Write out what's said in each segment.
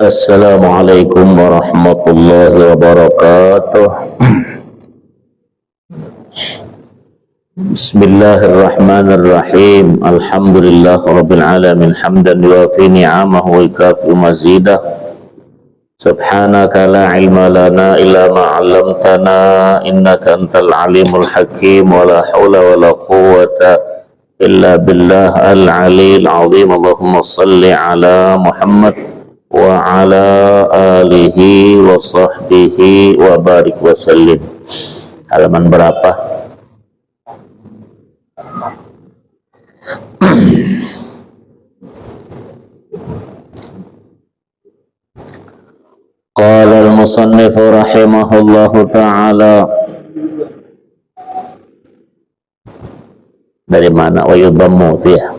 Assalamualaikum warahmatullahi wabarakatuh. Bismillahirrahmanirrahim. Alhamdulillah rabbil alamin hamdan yuwafi ni'amahu wa yukafi mazidah. Subhanaka la ilma lana illa ma 'allamtana innaka antal alimul hakim wa la haula wa la quwwata illa billah al-'aliyyil 'azim. Allahumma shalli ala Muhammad wa ala alihi wa sahbihi wa barik wa sallim. Halaman berapa? Qala al-musannif rahimahullahu ta'ala. Dari mana? Wa yudammu ya.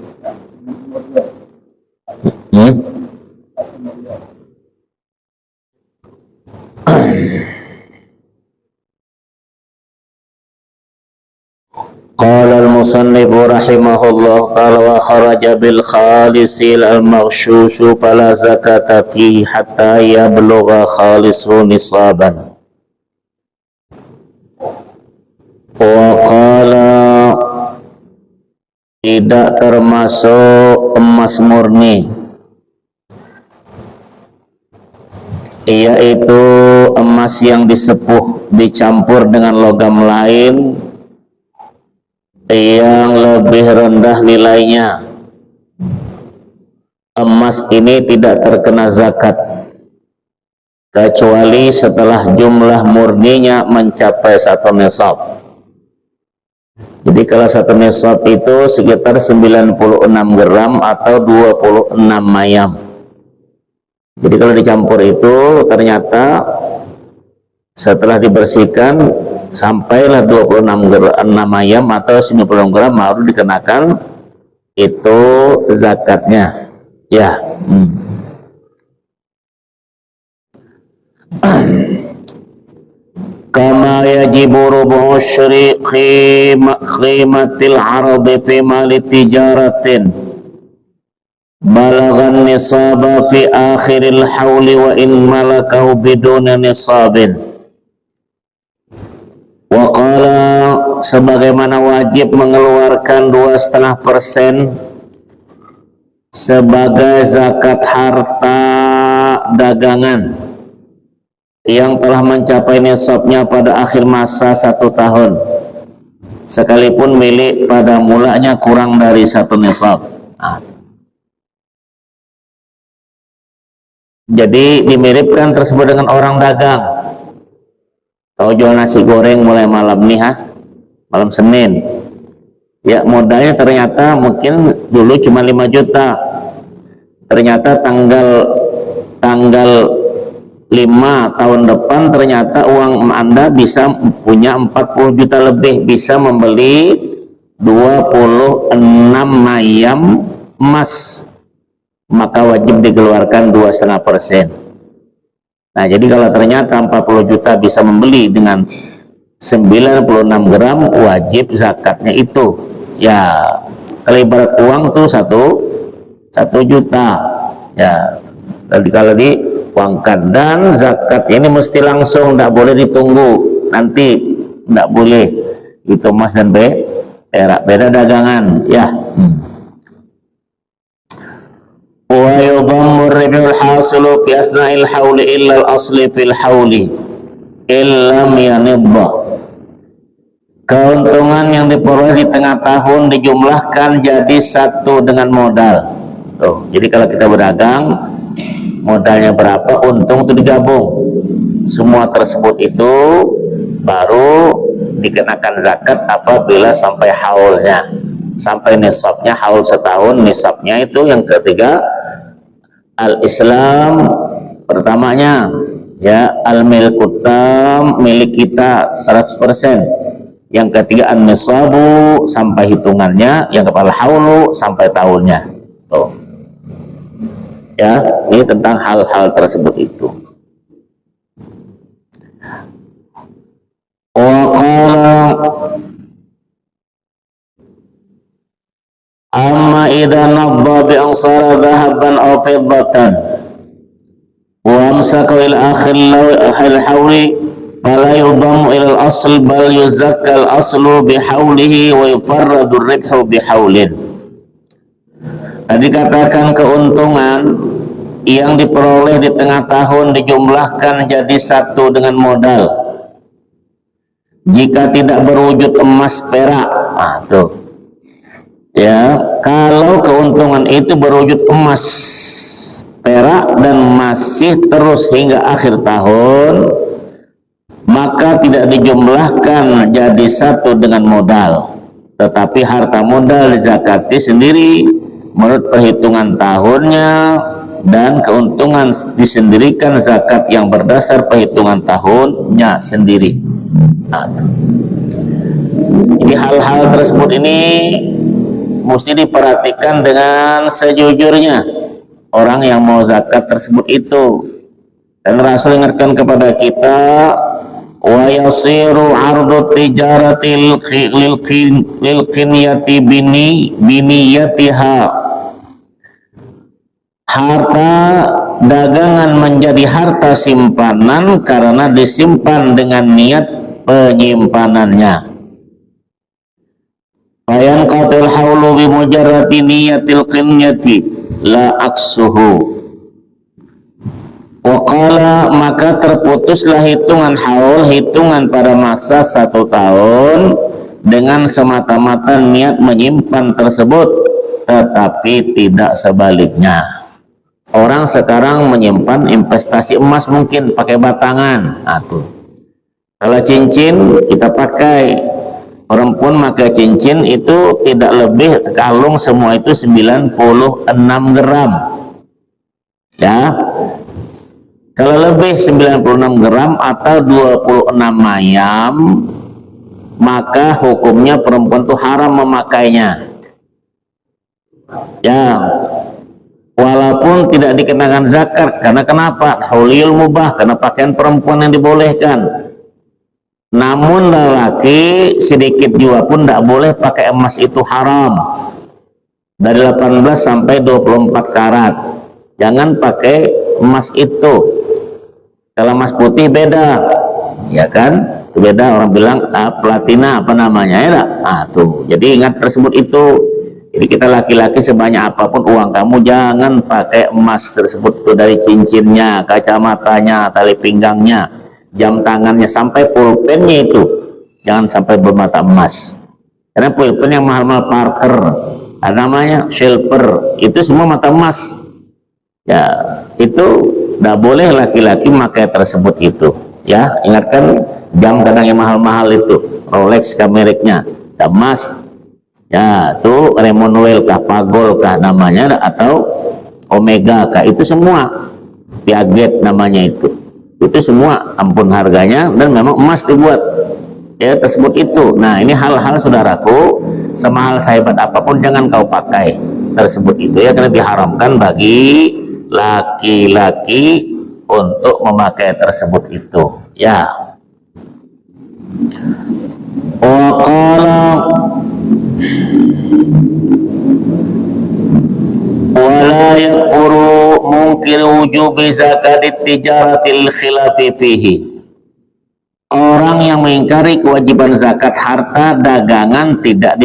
Qala al-musannif rahimahullah ta'ala wa kharaja bil khalisil al-maghshushu fala zakata fi hatta yablugha khalisu nisaban. Wa qala tidak termasuk emas murni, yaitu emas yang disepuh dicampur dengan logam lain yang lebih rendah nilainya. Emas ini tidak terkena zakat kecuali setelah jumlah murninya mencapai 1 nisab. Jadi kalau 1 nisab itu sekitar 96 gram atau 26 mayam. Jadi kalau dicampur itu ternyata setelah dibersihkan sampailah 26 mayam atau 96 gram baru dikenakan itu zakatnya. Ya. Kama yajibu rubu syri qimatil ardi fi mali tijaratin balaghan nisaba fi akhiril hauli wa in malakahu biduna nisabin. Wa qala sebagaimana wajib mengeluarkan 2,5% sebagai zakat harta dagangan yang telah mencapai nisabnya pada akhir masa 1 tahun, sekalipun milik pada mulanya kurang dari 1 nisab. Jadi dimiripkan tersebut dengan orang dagang. Tahu jual nasi goreng mulai malam nih, malam Senin. Ya, modalnya ternyata mungkin dulu cuma 5 juta. Ternyata tanggal 5 tahun depan ternyata uang Anda bisa punya 40 juta lebih, bisa membeli 26 mayam emas. Maka wajib dikeluarkan 2,5%. Nah, jadi kalau ternyata 40 juta bisa membeli dengan 96 gram, wajib zakatnya itu. Ya, kalau ibarat uang tuh 1 juta. Ya, kalau diuangkan. Dan zakat ini mesti langsung, tidak boleh ditunggu. Nanti tidak boleh. Itu emas dan perak, beda dagangan. Ya. Wa yudhammu ribhul hasilu fi asna'il hauli illa al-asli fil hauli illam yanibba. Keuntungan yang diperoleh di tengah tahun dijumlahkan jadi 1 dengan modal. Jadi kalau kita berdagang modalnya berapa, untung itu digabung. Semua tersebut itu baru dikenakan zakat apabila sampai haulnya, sampai nisabnya. Haul setahun, nisabnya itu yang ketiga al-Islam, pertamanya ya al-milkutam, milik kita 100%. Yang ketiga an-nisabu, sampai hitungannya. Yang kepala haulu, sampai tahunnya. Ya, ini tentang hal-hal tersebut itu. Wa qala amma idza nabba bi ansara dhahaban aw fiddatan amsaka ila akhir hauli fala yudammu ila al-asl bal yuzakka al-aslu bihaulihi wa yufarradu ar-ribhu bihaulin. Tadi katakan keuntungan yang diperoleh di tengah tahun dijumlahkan jadi satu dengan modal. Jika tidak berwujud emas perak, tuh. Ya, kalau keuntungan itu berwujud emas perak dan masih terus hingga akhir tahun, maka tidak dijumlahkan jadi satu dengan modal, tetapi harta modal dizakati sendiri menurut perhitungan tahunnya, dan keuntungan disendirikan zakat yang berdasar perhitungan tahunnya sendiri. Jadi hal-hal tersebut ini mesti diperhatikan dengan sejujurnya orang yang mau zakat tersebut itu. Dan Rasul ingatkan kepada kita, wa yasiru ardu tijaratil lil qinyati biniyatiha. Harta dagangan menjadi harta simpanan karena disimpan dengan niat penyimpanannya. Bayan qatil haulu bi mujarrati niyatil qinyati la aksuhu. Waqala, maka terputuslah hitungan haul, hitungan pada masa 1 tahun dengan semata-mata niat menyimpan tersebut, tetapi tidak sebaliknya. Orang sekarang menyimpan investasi emas mungkin pakai batangan. Kalau cincin kita pakai, perempuan pakai cincin itu tidak lebih, kalung semua itu 96 gram. Ya. Kalau lebih 96 gram atau 26 mayam, maka hukumnya perempuan itu haram memakainya. Ya, walaupun tidak dikenakan zakat, karena kenapa? Haulil mubah, karena pakaian perempuan yang dibolehkan. Namun lelaki sedikit juga pun tidak boleh pakai emas, itu haram. Dari 18 sampai 24 karat. Jangan pakai emas itu. Kalau emas putih beda, ya kan? Itu beda, orang bilang platina apa namanya, ya tuh. Jadi ingat tersebut itu. Jadi kita laki-laki sebanyak apapun uang kamu, jangan pakai emas tersebut tuh, dari cincinnya, kacamatanya, tali pinggangnya, jam tangannya, sampai pulpennya itu jangan sampai bermata emas. Karena pulpen yang mahal-mahal Parker, ada namanya silver, itu semua mata emas. Ya, itu tidak boleh laki-laki pakai tersebut itu. Ya, ingatkan jam kadang yang mahal-mahal itu, Rolex kah mereknya, emas. Ya, tuh Remonwell kah, Pagol kah namanya, atau Omega kah, itu semua Piaget namanya itu semua ampun harganya, dan memang emas dibuat ya tersebut itu. Nah, ini hal-hal saudaraku, semahal sehebat apapun jangan kau pakai tersebut itu ya, karena diharamkan bagi laki-laki untuk memakai tersebut itu ya. Waqala wala yakfuru mungkir wujubi zakatit tijaratil khilafi fihi. Orang yang mengingkari kewajiban zakat harta dagangan tidak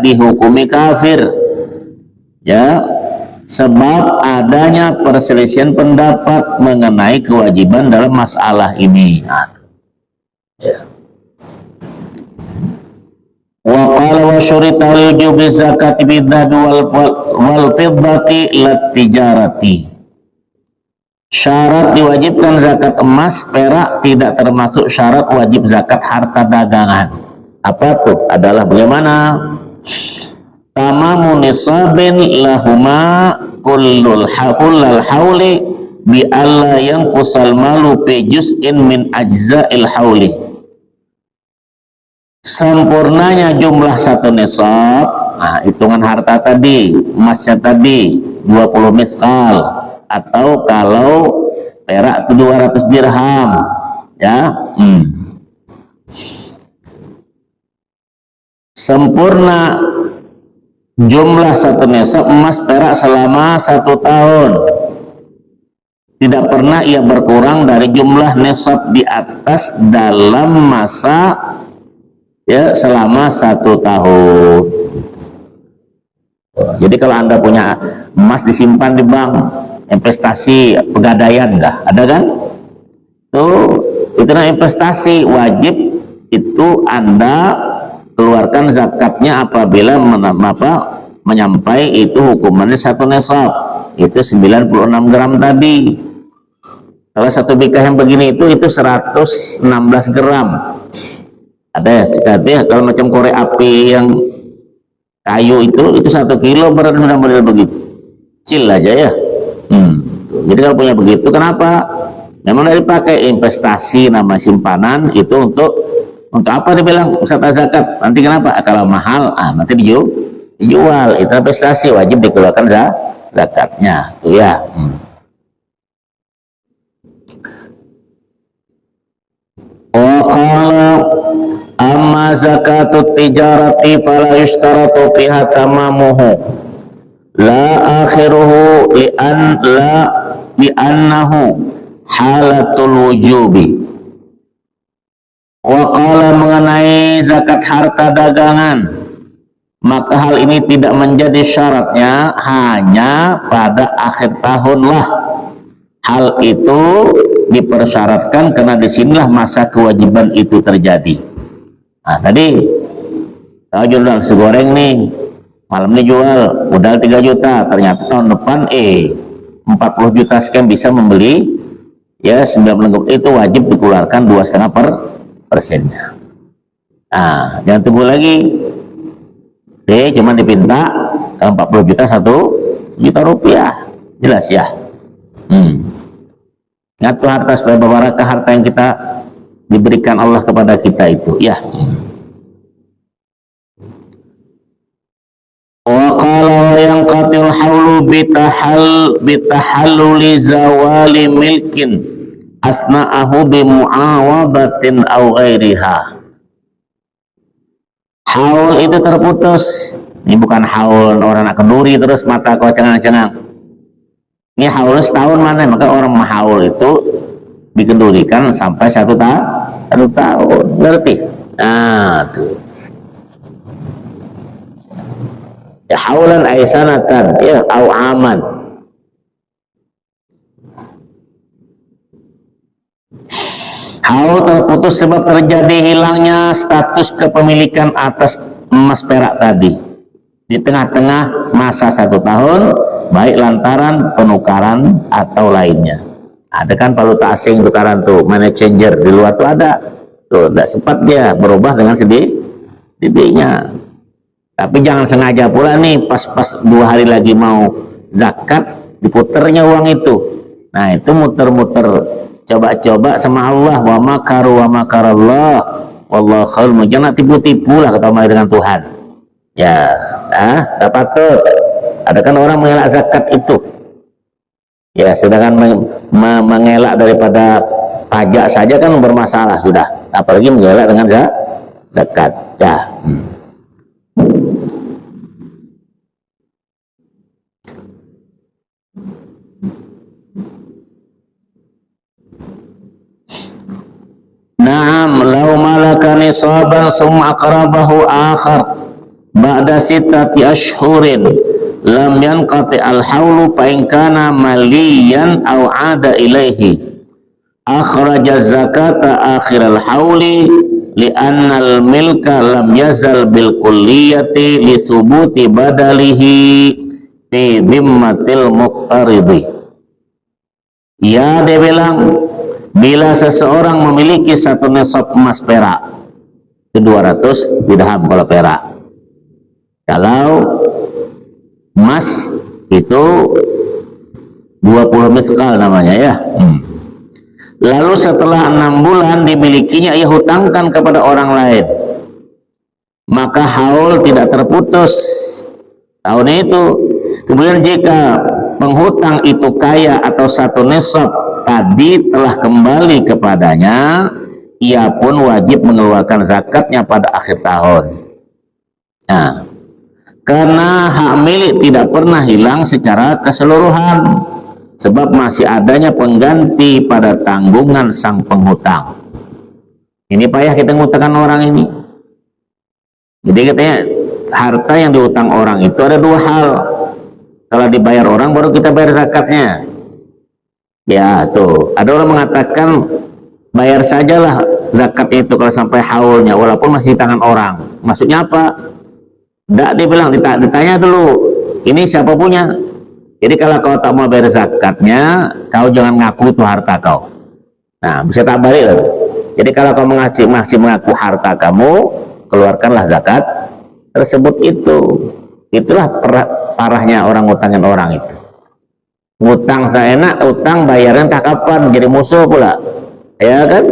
dihukumi kafir ya, sebab adanya perselisihan pendapat mengenai kewajiban dalam masalah ini. Ya. Wa qala wa syurita wujubi zakati bidhabi wal fiddati lat tijarati. Syarat diwajibkan zakat emas perak tidak termasuk syarat wajib zakat harta dagangan. Apa tuh? Adalah bagaimana? Tamamu nisabin lahuma kullal hauli bi alla yang kusal malu fi juz'in min ajza'il hauli. Sempurnanya jumlah satu nisab, hitungan harta tadi, emasnya tadi 20 miskal, atau kalau perak itu 200 dirham ya. Sempurna jumlah satu nisab emas perak selama 1 tahun, tidak pernah ia berkurang dari jumlah nisab di atas dalam masa ya selama 1 tahun. Jadi kalau Anda punya emas disimpan di bank, investasi pegadaian enggak? Ada kan? Itu namanya investasi, wajib itu Anda keluarkan zakatnya apabila menyampai itu hukumannya 1 nisab, itu 96 gram tadi. Kalau 1 bikah yang begini itu 116 gram. Ada ya, kita kalau macam korek api yang kayu itu 1 kilo berat sudah model begitu. Kecil aja ya. Jadi kalau punya begitu, kenapa? Memang dari pakai investasi nama simpanan itu untuk apa dibilang Ustaz zakat? Nanti kenapa? Kalau mahal, nanti dijual. Itu investasi, wajib dikeluarkan zakatnya. Tuh ya. Qala amma zakatut tijarati fala yushtaratu fiha tamamuhu la akhiruhu li'annahu halatul wujubi. Wa qala mengenai zakat harta dagangan, maka hal ini tidak menjadi syaratnya hanya pada akhir tahunlah. Hal itu dipersyaratkan karena disinilah masa kewajiban itu terjadi. Nah tadi tahu jual nasi goreng nih, malam ini jual modal 3 juta, ternyata tahun depan 40 juta sekian bisa membeli ya 90, itu wajib dikeluarkan 2,5%-nya. Nah jangan tunggu lagi, cuma dipinta kalau 40 juta 1 juta rupiah, jelas ya. Ngatur harta supaya berbarakah harta yang kita diberikan Allah kepada kita itu ya. Wa qala yanqatil haulu bitahalluli zawali milkin asna'ahu bimu'awabatin aw ghairiha. Haul itu terputus. Ini bukan haul orang nak kenduri terus mata kau cengang-cengang. Ini haul setahun mana? Maka orang mahaul itu dikendurikan sampai 1 tahun. Ngerti? Nah, tuh. Ya haulan aisanatan ya au aman. Haul terputus sebab terjadi hilangnya status kepemilikan atas emas perak tadi di tengah-tengah masa 1 tahun, baik lantaran penukaran atau lainnya. Ada kan valuta asing tukaran tuh, money changer di luar tuh ada. Tuh, tidak sempat dia berubah dengan sedihnya. Tapi jangan sengaja pula nih pas 2 hari lagi mau zakat diputernya uang itu. Nah, itu muter-muter coba-coba sama Allah, wa makaru wa makarallah wallahu khairul, jangan tipu-tipu lah kata dengan Tuhan. Ya, tak patut. Ada kan orang mengelak zakat itu. Ya, sedangkan mengelak daripada pajak saja kan bermasalah sudah. Apalagi mengelak dengan zakat. Ya. Naam, lau malaka nisaban summa aqrabahu akhar ba'da 6 ashhurin lam yanqati al-haulu fa in kana maliyan aw ada ilaihi akhraja zakata akhir al-hauli li'anna al-milka lam yazal bil kulliyati li subuti badalihi fi dhimmatil muqtaridi. Ya, dia bilang bila seseorang memiliki 1 nisab emas perak itu 200 dirham kalau perak. Kalau emas itu 20 miskal namanya ya. Lalu setelah 6 bulan dimilikinya ia hutangkan kepada orang lain, maka haul tidak terputus tahun itu. Kemudian jika penghutang itu kaya atau 1 nisab tadi telah kembali kepadanya, ia pun wajib mengeluarkan zakatnya pada akhir tahun. Nah, karena hak milik tidak pernah hilang secara keseluruhan, sebab masih adanya pengganti pada tanggungan sang penghutang. Ini payah kita ngutangkan orang ini. Jadi katanya harta yang diutang orang itu ada dua hal. Kalau dibayar orang baru kita bayar zakatnya. Ya tuh, ada orang mengatakan bayar sajalah zakatnya itu kalau sampai haulnya walaupun masih di tangan orang. Maksudnya apa? Tidak, dia bilang ditanya dulu, ini siapa punya? Jadi kalau kau tak mau bayar zakatnya, kau jangan ngaku itu harta kau. Nah, bisa tak balik loh. Jadi kalau kau masih mengaku harta kamu, keluarkanlah zakat tersebut itu. Itulah parahnya orang ngutangin orang itu. Ngutang seenak, utang bayarnya tak kapan, jadi musuh pula. Ya kan?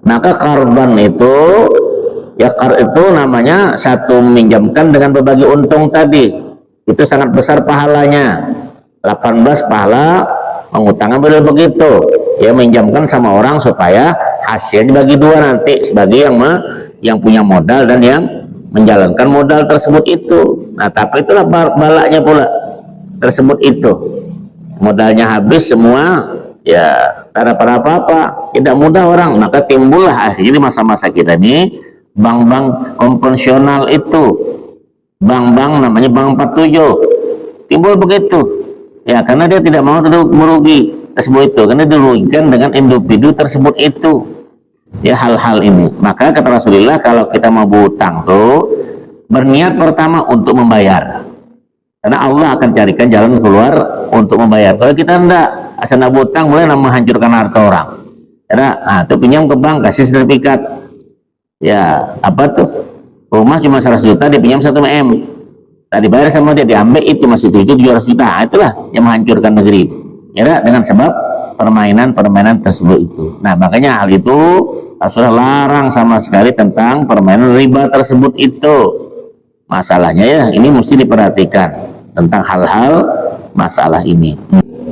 Maka korban itu, ya itu namanya satu meminjamkan dengan berbagi untung tadi. Itu sangat besar pahalanya. 18 pahala mengutangkan modal begitu. Ya minjamkan sama orang supaya hasilnya dibagi dua nanti sebagai yang punya modal dan yang menjalankan modal tersebut itu. Nah, tapi itulah balaknya pula tersebut itu. Modalnya habis semua, ya tak ada apa-apa, tidak mudah orang. Maka timbullah akhirnya di masa-masa kita ini bank-bank konvensional itu, bank-bank namanya bank 47, timbul begitu. Ya karena dia tidak mau merugi tersebut itu, karena dirugikan dengan individu tersebut itu. Ya hal-hal ini. Maka kata Rasulullah kalau kita mau berutang tuh berniat pertama untuk membayar. Karena Allah akan carikan jalan keluar untuk membayar. Kalau kita enggak, asal nak berutang boleh menghancurkan harta orang. Karena itu pinjam ke bank kasih sertifikat. Ya, apa tuh? Rumah cuma 100 juta dia pinjam 1 M. Tak dibayar sama dia, diambil itu masih 700 juta. Itulah yang menghancurkan negeri. Ya, dengan sebab permainan tersebut itu. Nah, makanya hal itu sudah larang sama sekali tentang permainan riba tersebut itu. Masalahnya ya, ini mesti diperhatikan tentang hal-hal masalah ini.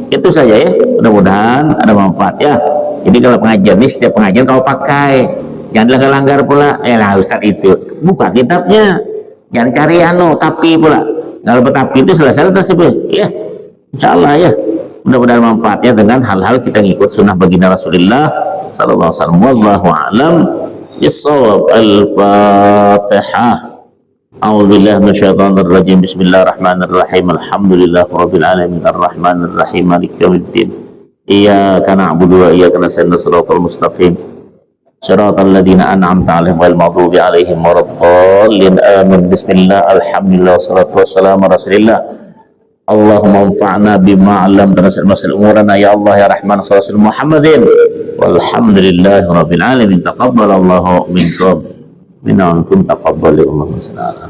Itu saja ya, mudah-mudahan ada manfaat ya. Jadi kalau pengajian ini setiap pengajian kau pakai, jangan langgar pula. Lah Ustaz itu buka kitabnya, jangan cari tapi pula. Kalau tapi itu selesai tersebut ya, insyaallah ya. Mudah-mudahan manfaatnya dengan hal-hal kita ngikut sunnah baginda Rasulullah sallallahu alaihi wasallam. Wallahu a'lam bissawab. Al-Fatihah. A'udzubillahi minasyaitonir rajim. Bismillahirrahmanirrahim. Alhamdulillahirabbil alamin arrahmanir rahim maliki yaumiddin. Iyyaka na'budu wa iyyaka nasta'in shiratal mustaqim. Shiratal ladzina an'amta 'alaihim ghairil maghdubi 'alaihim waladdallin. Amin. Bismillah. Alhamdulillah wassalatu wassalamu ala Rasulillah. Allahumma anfa'na bima 'allamtana wa umurana ya Allah ya Rahman sallallahu Muhammadin. Walhamdulillahirabbil alamin. Taqabbalallahu minkum. Minna ankum taqabbal. Allahumma salli ala